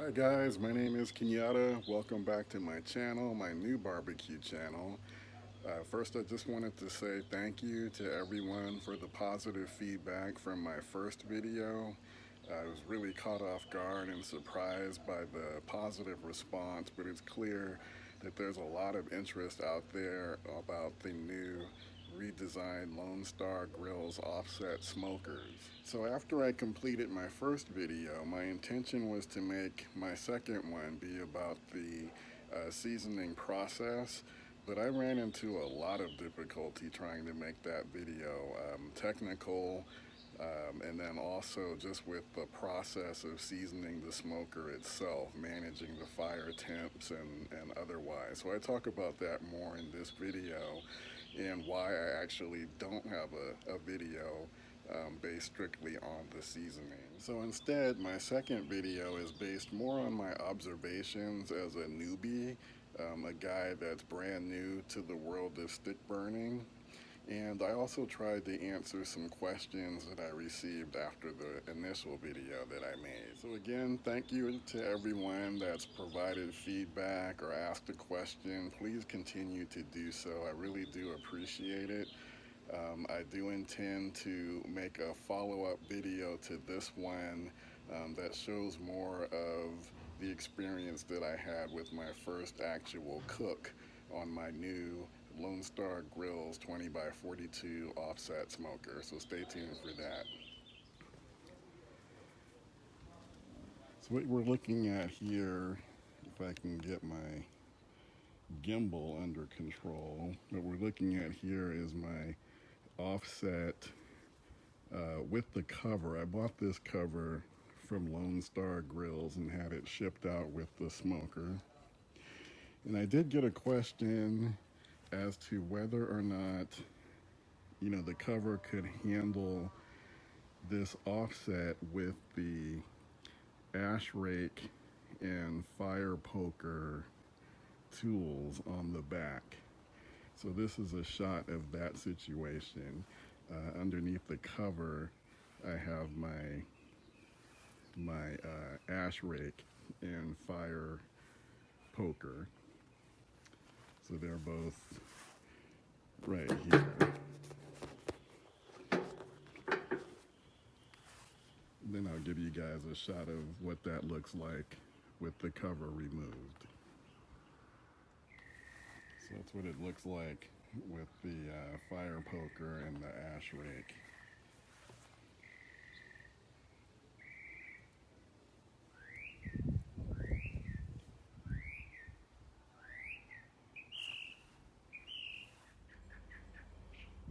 Hi guys, my name is Kenyatta. Welcome back to my channel, my new barbecue channel. First, I just wanted to say thank you to everyone for the positive feedback from my first video. I was really caught off guard and surprised by the positive response, but it's clear that there's a lot of interest out there about the new redesigned Lone Star Grillz offset smokers. So after I completed my first video, my intention was to make my second one be about the seasoning process, but I ran into a lot of difficulty trying to make that video technical, and then also just with the process of seasoning the smoker itself, managing the fire temps and otherwise. So I talk about that more in this video and why I actually don't have a video based strictly on the seasoning. So instead, my second video is based more on my observations as a newbie, a guy that's brand new to the world of stick burning. And I also tried to answer some questions that I received after the initial video that I made. So again, thank you to everyone that's provided feedback or asked a question. Please continue to do so. I really do appreciate it. I do intend to make a follow-up video to this one that shows more of the experience that I had with my first actual cook on my new Lone Star Grillz 20 by 42 offset smoker. So stay tuned for that. So what we're looking at here, if I can get my gimbal under control, what we're looking at here is my offset with the cover. I bought this cover from Lone Star Grillz and had it shipped out with the smoker. And I did get a question as to whether or not, the cover could handle this offset with the ash rake and fire poker tools on the back. So this is a shot of that situation. Underneath the cover, I have my ash rake and fire poker. So they're both right here. Then I'll give you guys a shot of what that looks like with the cover removed. So that's what it looks like with the fire poker and the ash rake.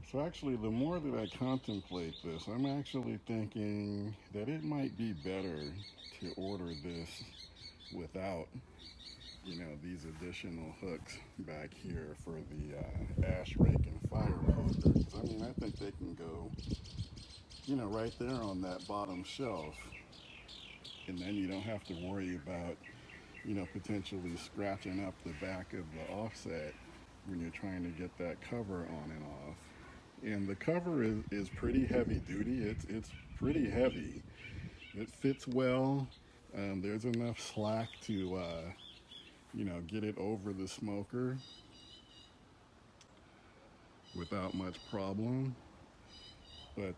So actually, the more that I contemplate this, I'm actually thinking that it might be better to order this without, these additional hooks back here for the ash rake and fire poker. I mean, I think they can go, right there on that bottom shelf. And then you don't have to worry about, potentially scratching up the back of the offset when you're trying to get that cover on and off. And the cover is pretty heavy duty. It's pretty heavy. It fits well. There's enough slack to, get it over the smoker without much problem. But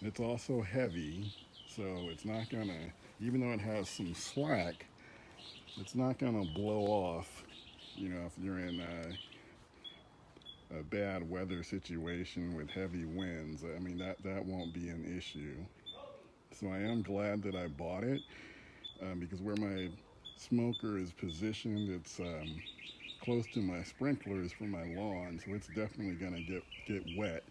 it's also heavy, so it's not gonna, even though it has some slack, it's not gonna blow off, if you're in a bad weather situation with heavy winds. I mean, that won't be an issue. So I am glad that I bought it because where my smoker is positioned, it's close to my sprinklers for my lawn, so it's definitely going to get wet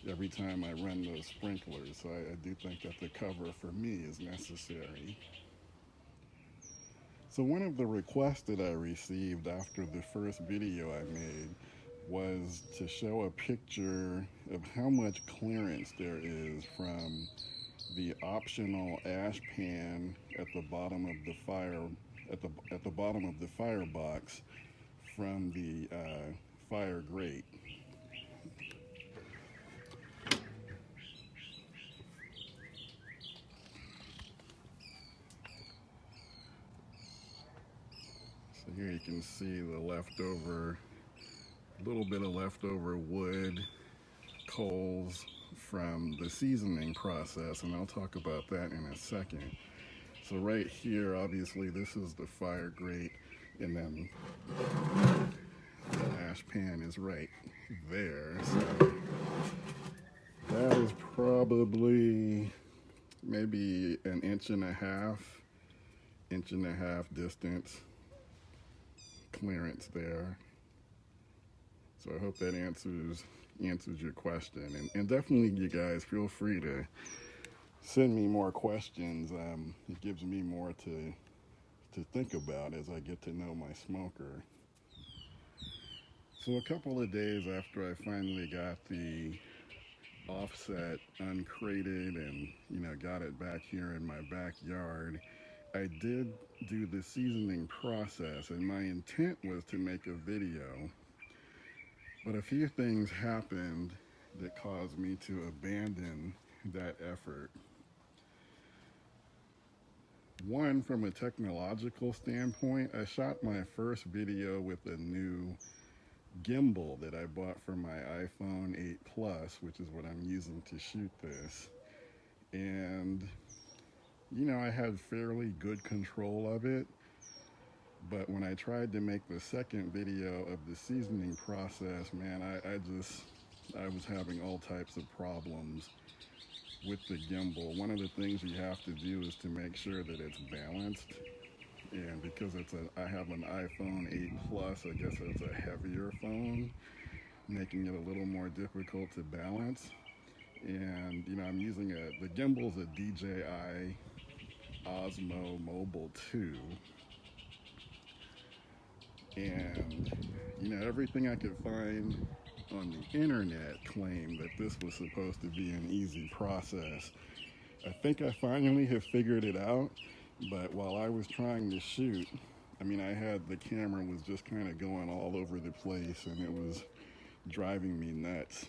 every time I run those sprinklers. So I do think that the cover for me is necessary. So one of the requests that I received after the first video I made was to show a picture of how much clearance there is from the optional ash pan at the bottom of the fire at the bottom of the firebox from the fire grate. Here you can see the leftover, little bit of leftover wood, coals from the seasoning process, and I'll talk about that in a second. So right here, obviously this is the fire grate, and then the ash pan is right there. So that is probably maybe an inch and a half distance clearance there. So I hope that answers your question, and definitely you guys feel free to send me more questions. It gives me more to think about as I get to know my smoker. So a couple of days after I finally got the offset uncrated and got it back here in my backyard, I did do the seasoning process, and my intent was to make a video, but a few things happened that caused me to abandon that effort. One, from a technological standpoint, I shot my first video with a new gimbal that I bought for my iPhone 8 Plus, which is what I'm using to shoot this. And, I had fairly good control of it. But when I tried to make the second video of the seasoning process, man, I was having all types of problems with the gimbal. One of the things you have to do is to make sure that it's balanced. And because I have an iPhone 8 Plus, I guess it's a heavier phone, making it a little more difficult to balance. And, I'm using the gimbal's a DJI Osmo Mobile 2. And, everything I could find on the internet claimed that this was supposed to be an easy process. I think I finally have figured it out, but while I was trying to shoot, the camera was just kind of going all over the place, and it was driving me nuts.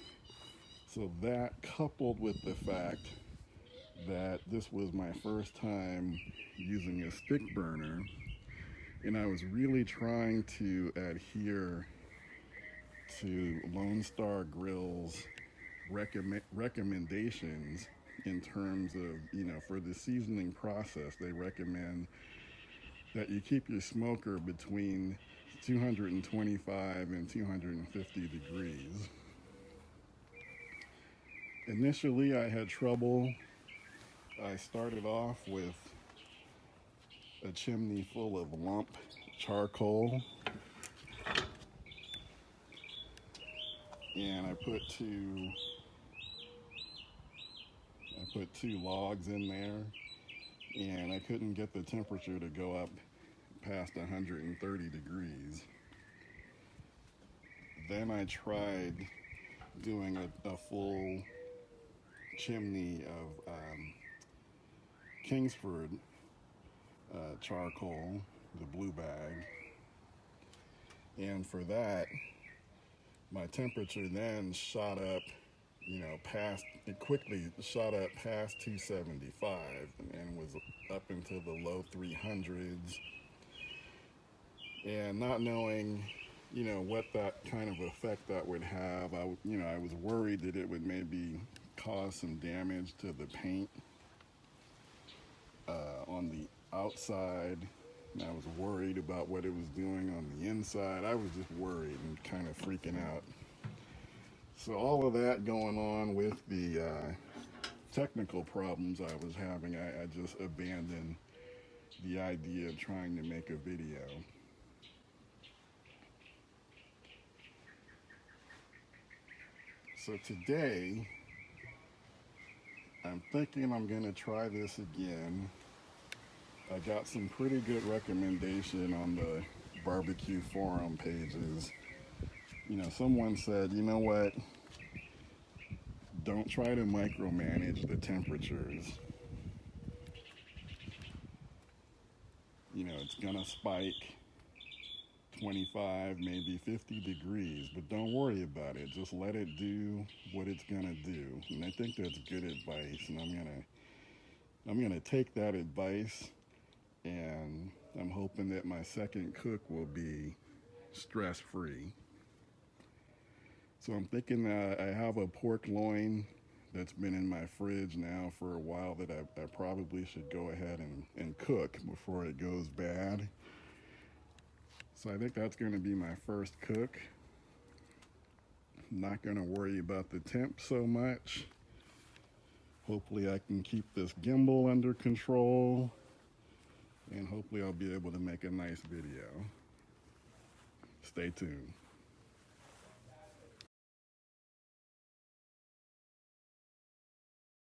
So that, coupled with the fact that this was my first time using a stick burner, and I was really trying to adhere to Lone Star Grillz recommendations in terms of, for the seasoning process. They recommend that you keep your smoker between 225 and 250 degrees. Initially, I had trouble. I started off with a chimney full of lump charcoal, and I put two logs in there, and I couldn't get the temperature to go up past 130 degrees. Then I tried doing a full chimney of Kingsford charcoal, the blue bag, and for that my temperature then shot up, it quickly shot up past 275 and was up into the low 300s. And not knowing, what that kind of effect that would have, I was worried that it would maybe cause some damage to the paint on the outside. And I was worried about what it was doing on the inside. I was just worried and kind of freaking out. So all of that going on with the technical problems I was having, I just abandoned the idea of trying to make a video. So today, I'm thinking I'm going to try this again. I got some pretty good recommendation on the barbecue forum pages. Someone said, you know what? Don't try to micromanage the temperatures. It's gonna spike 25, maybe 50 degrees, but don't worry about it. Just let it do what it's gonna do. And I think that's good advice, and I'm gonna take that advice and I'm hoping that my second cook will be stress-free. So I'm thinking I have a pork loin that's been in my fridge now for a while that I probably should go ahead and cook before it goes bad. So I think that's going to be my first cook. I'm not going to worry about the temp so much. Hopefully I can keep this gimbal under control, and hopefully I'll be able to make a nice video. Stay tuned.